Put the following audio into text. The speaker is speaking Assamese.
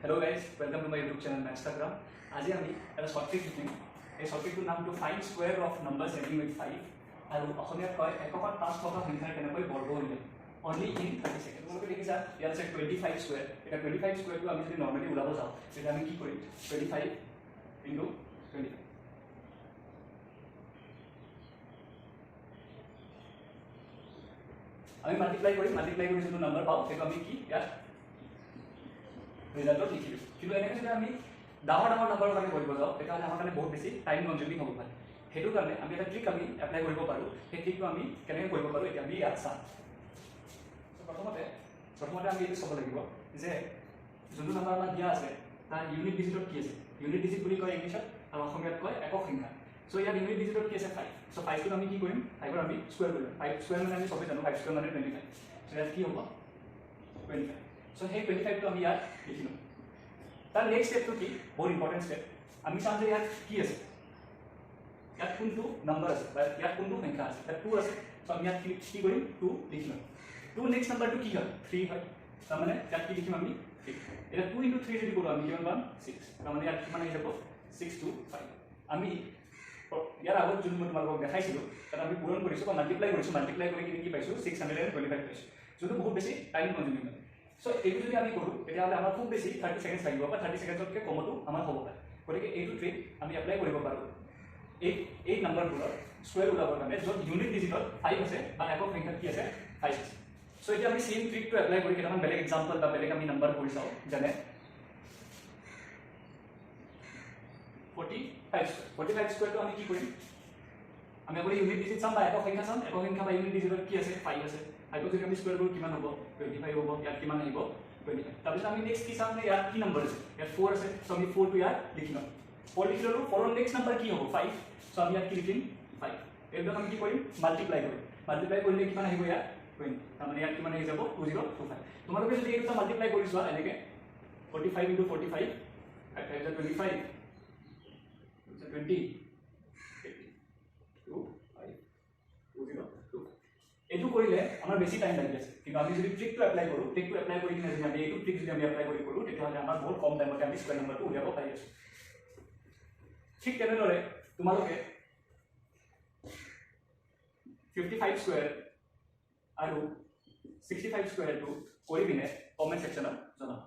Hello guys, welcome to my YouTube channel Instagram. আজি আমি এটা শর্ট ট্রিক শিকিম। এই শর্ট ট্ৰিকটোৰ নামটো find square of numbers ending with 5 আৰু অসমীয়াত কয় এককত 5 থকা সংখ্যাৰ কেনেকৈ বৰ্গ উলিয়াম। Only in 30 second. তোমালোকে দেখিছা ইয়াত আছে 25 স্কোয়াৰ। এটা 25 স্কোয়াৰটো আমি যদি নৰ্মালি ওলাব যাওঁ তেতিয়া আমি কি কৰিম 25 ইনটু 25 আমি মাল্টিপ্লাই কৰি যিটো নাম্বাৰ পাওঁ সেইটো আমি কি ইয়াত ৰিজাল্টত লিখি দিওঁ। কিন্তু এনেকৈ যদি আমি ডাঙৰ নাম্বাৰৰ কাৰণে কৰিব যাওঁ তেতিয়াহ'লে আমাৰ কাৰণে বহুত বেছি টাইম কনজিউমিং হ'ব পাৰে। সেইটো কাৰণে আমি এটা ট্ৰিক আমি এপ্লাই কৰিব পাৰোঁ। সেই ট্ৰিকটো আমি কেনেকৈ কৰিব পাৰোঁ এতিয়া আমি ইয়াত চাম। প্ৰথমতে আমি এইটো চাব লাগিব যে যোনটো নাম্বাৰ আমাৰ দিয়া আছে তাৰ ইউনিট ডিজিটত কি আছে। ইউনিট ডিজিট বুলি কয় ইংলিছত আৰু অসমীয়াত কয় একক সংখ্যা। চ' ইয়াত ইউনিট ডিজিটত কি আছে 5। চ' 5টো আমি কি কৰিম 5ৰ আমি স্কুৱেৰ কৰিম। 5 স্কুৱেৰ মানে আমি চবেই জানো 5 স্কুৱেৰ মানে 25। চ' ইয়াত কি হ'ব 25। চ' সেই 25টো আমি ইয়াত লিখি ল'ম। তাৰ নেক্সট ষ্টেপটো কি বহুত ইম্পৰ্টেণ্ট ষ্টেপ। আমি চাম যে ইয়াত কি আছে, ইয়াত কোনটো নাম্বাৰ আছে বা ইয়াত কোনটো সংখ্যা আছে। ইয়াত 2 আছে। চ' আমি ইয়াত কি কৰিম 2 লিখি ল'ম। 2 নেক্সট নাম্বাৰটো কি হয় 3 হয়। তাৰমানে ইয়াত কি লিখিম আমি 3। এতিয়া 2 ইনটু 3 যদি কৰোঁ আমি কিমান পাম 6। তাৰমানে ইয়াত কিমান আহি যাব 6 to 5। আমি ইয়াৰ আগত যোনটো মই তোমালোকক দেখাইছিলোঁ তাত আমি পূৰণ কৰিছোঁ বা মাল্টিপ্লাই কৰিছোঁ। মাল্টিপ্লাই কৰি কিনে কি পাইছোঁ 625 পাইছোঁ, যোনটো বহুত বেছি টাইম কনজিউমিং হয়। চ' এইটো যদি আমি কৰোঁ তেতিয়াহ'লে আমাৰ খুব বেছি 30 ছেকেণ্ড লাগিব বা 30 ছেকেণ্ডতকৈ কমতো আমাৰ হ'ব পাৰে। গতিকে এইটো ট্ৰিক আমি এপ্লাই কৰিব পাৰোঁ এই নাম্বাৰবোৰৰ স্কুৱেৰ ওলাবৰ কাৰণে য'ত ইউনিট ডিজিটত 5 আছে বা একক সংখ্যাত কি আছে 5 আছে। চ' এতিয়া আমি চেম ট্ৰিকটো এপ্লাই কৰি কেইটামান বেলেগ এক্সাম্পল বা বেলেগ আমি নাম্বাৰ কৰি চাওঁ। যেনে 45 স্কুৱেৰটো আমি কি কৰিম, আমি আগতে ইউনিট ডিজিট চাম বা একক সংখ্যা চাম। একক সংখ্যা বা ইউনিট ডিজিটত কি আছে 5 আছে। 5ক যদি আমি স্কুৱেৰ কৰোঁ কিমান হ'ব 25 হ'ব। ইয়াত কিমান আহিব 25। তাৰপিছত আমি নেক্সট কি চাম যে ইয়াত কি নম্বৰ আছে, ইয়াত 4 আছে। চ' আমি 4টো ইয়াত লিখি ল'ম। 4 লিখি ল'লোঁ। 4ৰ নেক্সট নাম্বাৰ কি হ'ব 5। চ' আমি ইয়াত কি লিখিম 5। এইবিলাক আমি কি কৰিম মাল্টিপ্লাই কৰিম। মাল্টিপ্লাই কৰিলে কিমান আহিব ইয়াত 20। তাৰমানে ইয়াত কিমান আহি যাব 2025। তোমালোকে যদি এই দুটা মাল্টিপ্লাই কৰি চোৱা এনেকৈ 45 ইনটু 45 5 5 25 20 এইটো কৰিলে আমাৰ বেছি টাইম লাগি আছে। কিন্তু আমি যদি ট্ৰিকটো এপ্লাই কৰোঁ কৰি কিনে যদি আমি এইটো ট্ৰিক যদি আমি এপ্লাই কৰোঁ তেতিয়াহ'লে আমাৰ বহুত কম টাইমতে আমি স্কুৱেৰ নাম্বাৰটো উলিয়াব পাৰি আছোঁ। ঠিক তেনেদৰে তোমালোকে 55 স্কুৱেৰ আৰু 65 স্কুৱেৰটো কৰি পিনে কমেণ্ট ছেকশ্যনত জনাবা।